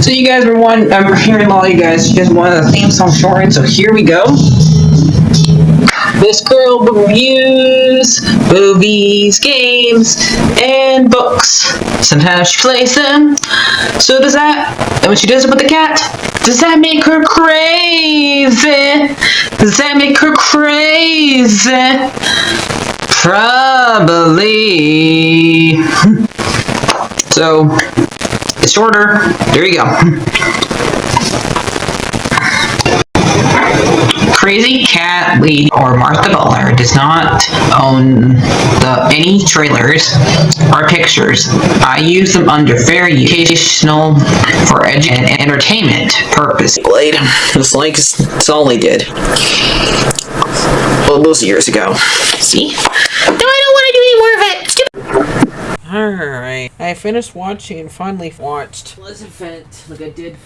So you guys were I'm hearing a lot of you guys wanted a theme song shortened, so here we go. This girl reviews movies, games, and books. Sometimes she plays them. So does that, and when she does it with the cat, does that make her crazy? Does that make her crazy? Probably. So, it's shorter. There you go. CrazyCatLady or Martha Butler does not own any trailers or pictures. I use them under fair educational for and entertainment purpose. It's like it's all they did. Well, those years ago. See? No, I don't want to do any more of it. Alright, I finished watching and finally watched Maleficent, like I did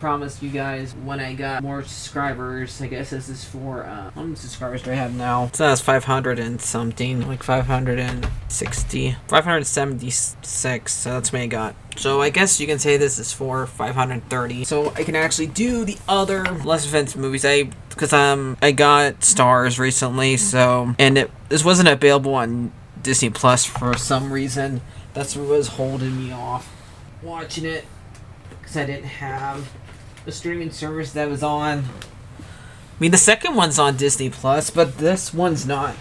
promise you guys when I got more subscribers. I guess this is for, how many subscribers do I have now? It says 500 and something, like 576, so that's what I got. So I guess you can say this is for 530, so I can actually do the other Maleficent movies. Because I got Stars recently, so, and this wasn't available on Disney Plus for some reason. That's what was holding me off watching it, because I didn't have the streaming service that was on. I mean, the second one's on Disney Plus, but this one's not.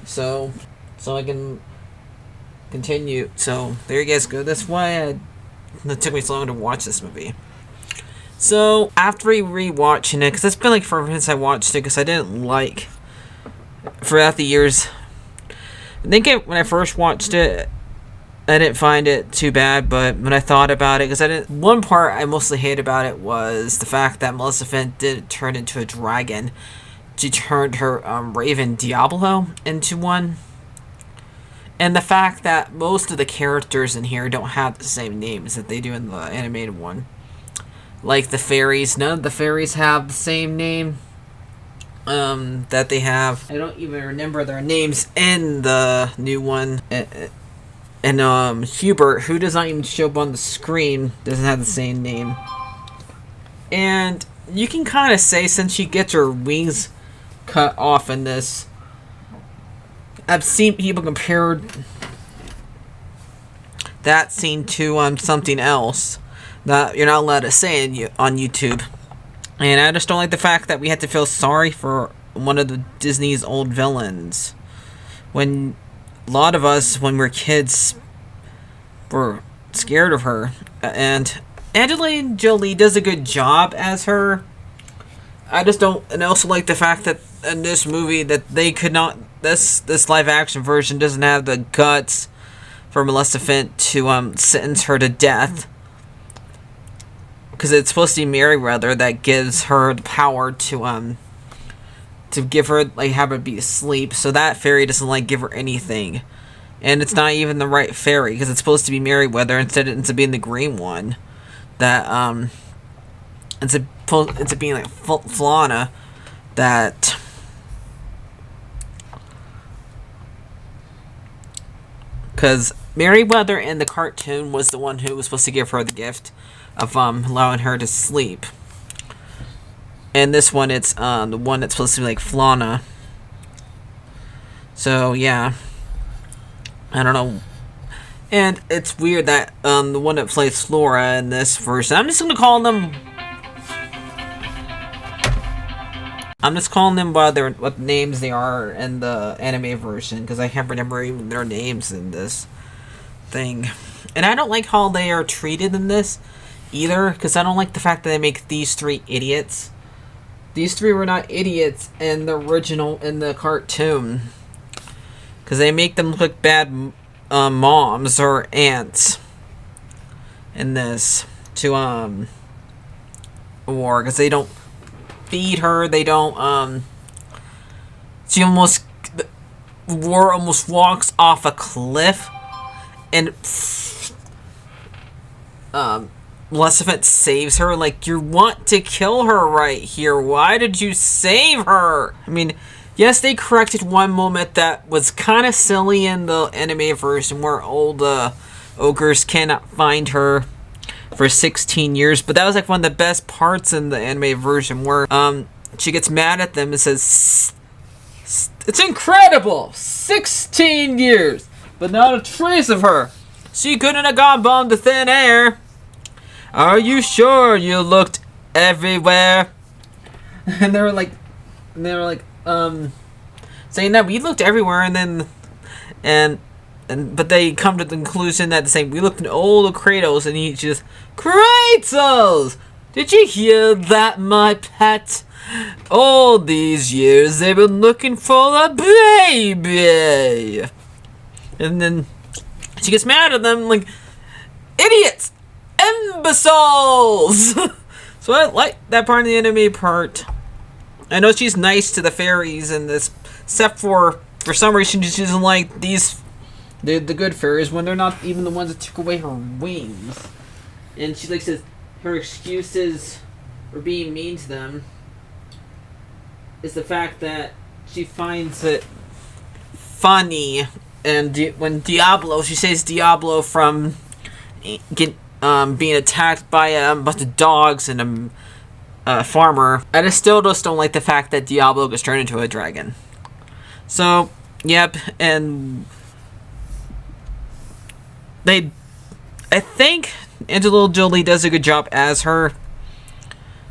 So I can continue. So there you guys go. That's why it took me so long to watch this movie. So after rewatching it, because it's been like forever since I watched it, because I didn't like throughout the years. I think when I first watched it, I didn't find it too bad, but when I thought about it, one part I mostly hate about it was the fact that Maleficent didn't turn into a dragon. She turned her Raven Diablo into one. And the fact that most of the characters in here don't have the same names that they do in the animated one. Like the fairies, none of the fairies have the same name that they have. I don't even remember their names in the new one. And Hubert, who does not even show up on the screen, doesn't have the same name. And you can kind of say, since she gets her wings cut off in this, I've seen people compare that scene to something else that you're not allowed to say on YouTube. And I just don't like the fact that we had to feel sorry for one of the Disney's old villains. When a lot of us, when we were kids, were scared of her. And Angelina Jolie does a good job as her. I just don't, and I also like the fact that in this movie that they could not, this live action version doesn't have the guts for Maleficent to sentence her to death. Because it's supposed to be Merryweather that gives her the power to give her, like, have her be asleep. So that fairy doesn't, like, give her anything. And it's not even the right fairy, because it's supposed to be Merryweather. Instead, it ends up being the green one. That, ends up being, like, Flana. That... Because Merryweather in the cartoon was the one who was supposed to give her the gift of allowing her to sleep. And this one, it's the one that's supposed to be like Flana. So yeah, I don't know. And it's weird that the one that plays Flora in this version, I'm just calling them what names they are in the anime version, because I can't remember even their names in this thing. And I don't like how they are treated in this either, because I don't like the fact that they make these three idiots. These three were not idiots in the original, in the cartoon, because they make them look like bad moms or aunts in this to war, because they don't feed her, they don't she almost walks off a cliff, and Maleficent saves her. Like, you want to kill her right here. Why did you save her? I mean, yes, they corrected one moment that was kind of silly in the anime version where old ogres cannot find her for 16 years. But that was like one of the best parts in the anime version where she gets mad at them and says, "It's incredible! 16 years, but not a trace of her. She couldn't have gone bomb to thin air. Are you sure you looked everywhere?" And they were like, saying that we looked everywhere, but they come to the conclusion that we looked in all the Kratos, and he just, "Kratos! Did you hear that, my pet? All these years they've been looking for a baby." And then she gets mad at them, like, "Idiots! Imbeciles!" So I like that part of the anime part. I know she's nice to the fairies in this, except for some reason she doesn't like the good fairies when they're not even the ones that took away her wings. And she says her excuses for being mean to them is the fact that she finds it funny. And when Diablo, she says Diablo from being attacked by a bunch of dogs and a farmer. I still just don't like the fact that Diablo gets turned into a dragon. So, yep, and I think Angelina Jolie does a good job as her.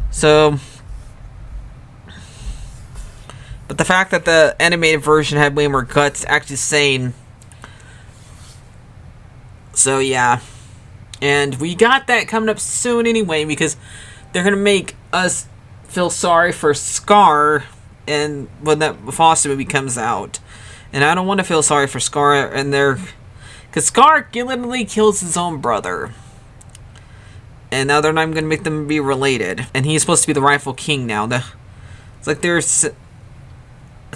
So, but the fact that the animated version had way more guts, actually saying. So yeah, and we got that coming up soon anyway, because they're gonna make us feel sorry for Scar, and when that Foster movie comes out, and I don't want to feel sorry for Scar, and because Scar literally kills his own brother, and now they're not even gonna make them be related, and he's supposed to be the rightful king now. It's like that's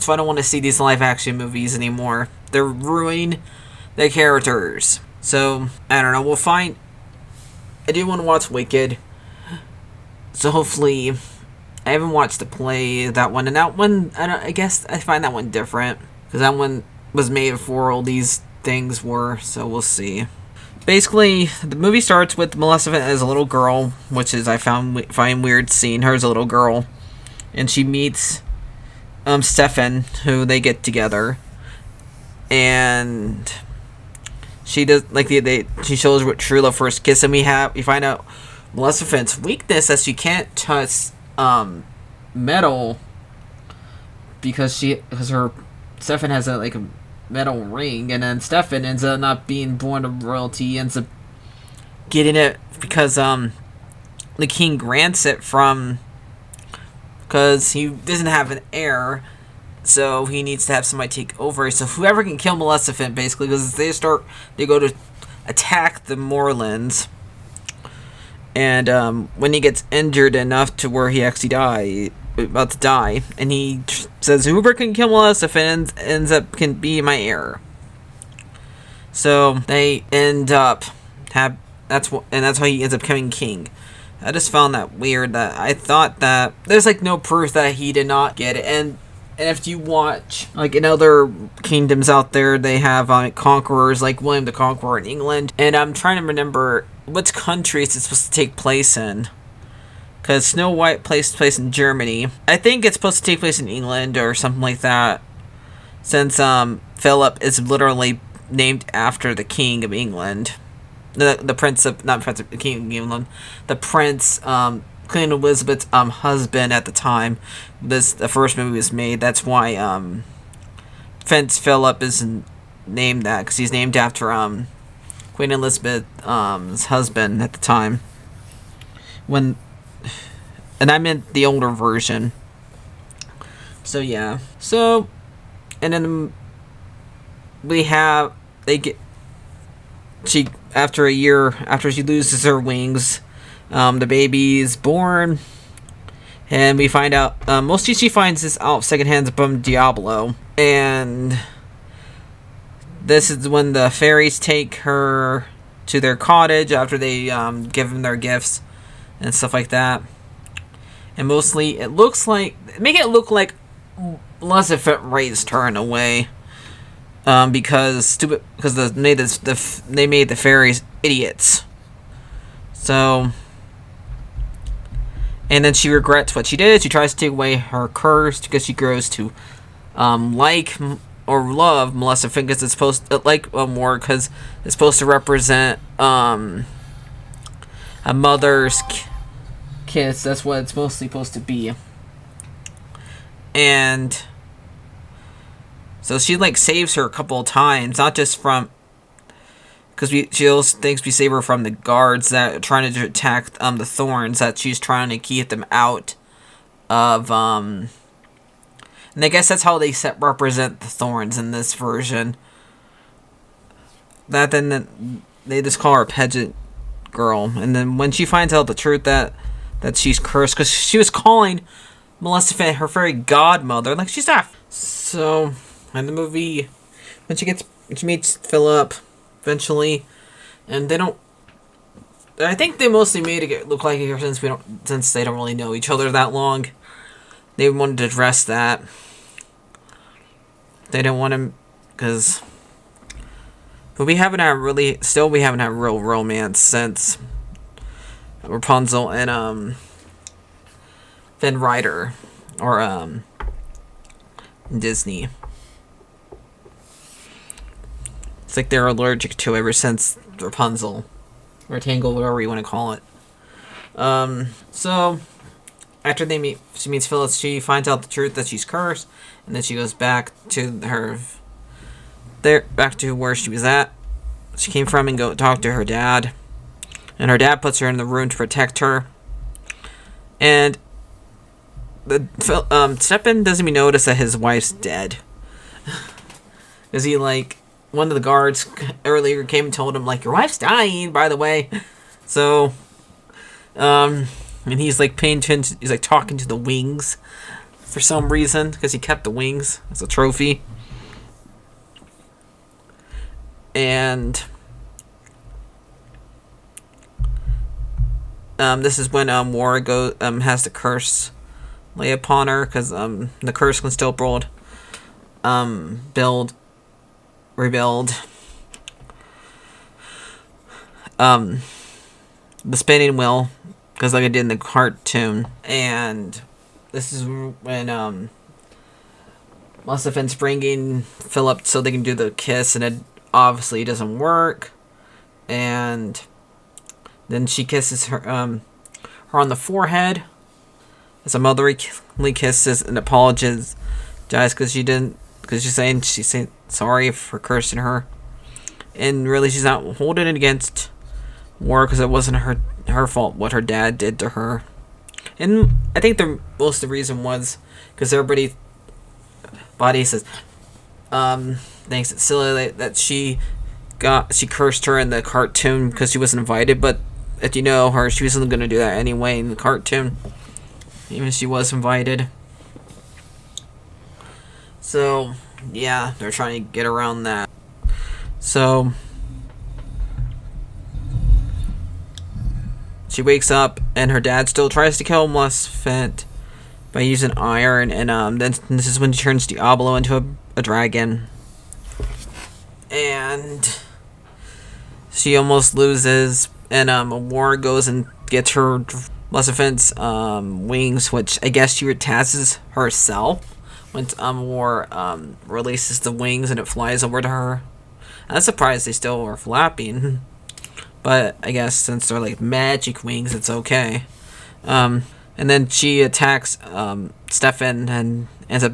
why I don't want to see these live action movies anymore. They're ruining the characters. So I don't know. We'll find. I do want to watch Wicked. So hopefully, I haven't watched the play, that one, and that one, I guess I find that one different, because that one was made before all these things were, so we'll see. Basically, the movie starts with Maleficent as a little girl, which is, I find weird seeing her as a little girl, and she meets Stefan, who they get together, and she does, she shows what true love first kiss, and we find out Maleficent's weakness that she can't touch metal, because her Stefan has a metal ring, and then Stefan ends up not being born of royalty, ends up getting it because the king grants it because he doesn't have an heir, so he needs to have somebody take over. So whoever can kill Maleficent, basically, because they go to attack the moorlands. And when he gets injured enough to where he actually about to die, and he says, "Whoever can kill Maleficent ends up can be my heir." So they end up that's how he ends up becoming king. I just found that weird. That I thought that there's no proof that he did not get it, and if you watch in other kingdoms out there, they have conquerors like William the Conqueror in England, and I'm trying to remember which country it's supposed to take place in, because Snow White takes place in Germany. I think it's supposed to take place in England or something like that, since Philip is literally named after the King of England, the Prince of the King of England, the Prince Queen Elizabeth's husband at the time the first movie was made. That's why Prince Philip is named that, because he's named after Queen Elizabeth's husband at the time. And I meant the older version. So yeah. So, and then after a year after she loses her wings, the baby's born, and we find out mostly she finds this out secondhand from Diablo, and this is when the fairies take her to their cottage after they give them their gifts and stuff like that. And mostly it looks like Maleficent raised her in a way, because they made the fairies idiots. So, and then she regrets what she did. She tries to take away her curse because she grows to like or love Maleficent because it's supposed to, like more because it's supposed to represent a mother's kiss. That's what it's mostly supposed to be. And so she like saves her a couple of times, not just from because she also thinks we save her from the guards that are trying to attack the thorns, that she's trying to keep them out of and I guess that's how they represent the thorns in this version. That then they just call her Pageant Girl, and then when she finds out the truth that she's cursed because she was calling Maleficent her fairy godmother, like she's not. So in the movie, when she meets Philip eventually, and they don't. I think they mostly made it look like it since they don't really know each other that long. They wanted to address that. They didn't want him because. But we haven't had real romance since Rapunzel and Finn Rider or Disney. It's like they're allergic to ever since Rapunzel or Tangle, whatever you want to call it. So after she meets Phyllis. She finds out the truth that she's cursed, and then she goes back to back to where she was at. She came from and go talk to her dad, and her dad puts her in the room to protect her. And Stephen doesn't even notice that his wife's dead. Because he, one of the guards earlier came and told him, your wife's dying, by the way. So, and he's, paying attention, he's, talking to the wings for some reason, because he kept the wings as a trophy. And, this is when, War has the curse lay upon her, because, the curse can still rebuild the spinning wheel, because like I did in the cartoon. And this is when Maleficent's bringing Philip so they can do the kiss, and it obviously doesn't work. And then she kisses her on the forehead as a motherly kisses and apologizes because she's saying sorry for cursing her, and really she's not holding it against War because it wasn't her fault what her dad did to her. And I think most of the reason was because everybody says thinks it's silly that she cursed her in the cartoon because she wasn't invited, but if you know her, she wasn't going to do that anyway in the cartoon, even if she was invited. So yeah, they're trying to get around that. So she wakes up and her dad still tries to kill Maleficent by using iron, and then this is when she turns Diablo into a dragon. And she almost loses, and War goes and gets her Maleficent's wings, which I guess she attaches herself. Once War releases the wings and it flies over to her. I'm surprised they still are flapping, but I guess since they're magic wings, it's okay. And then she attacks Stefan and ends up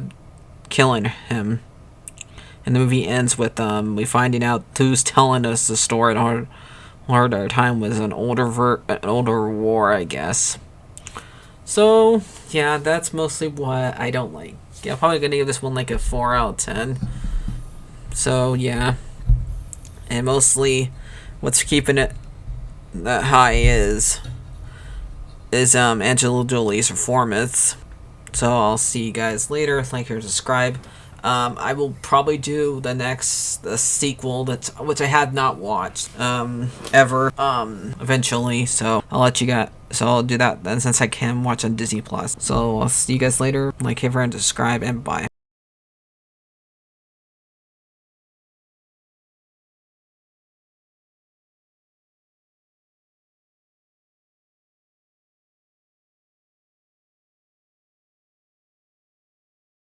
killing him. And the movie ends with we finding out who's telling us the story. And our time was an older War, I guess. So yeah, that's mostly what I don't like. Yeah, I'm probably gonna give this one a 4 out of 10. So yeah, and mostly what's keeping it that high is Angelina Jolie's performance. So I'll see you guys later. Like or subscribe. I will probably do the sequel which I have not watched ever eventually. So I'll do that then, since I can watch on Disney Plus. So I'll see you guys later. Like, favorite, and subscribe, and bye.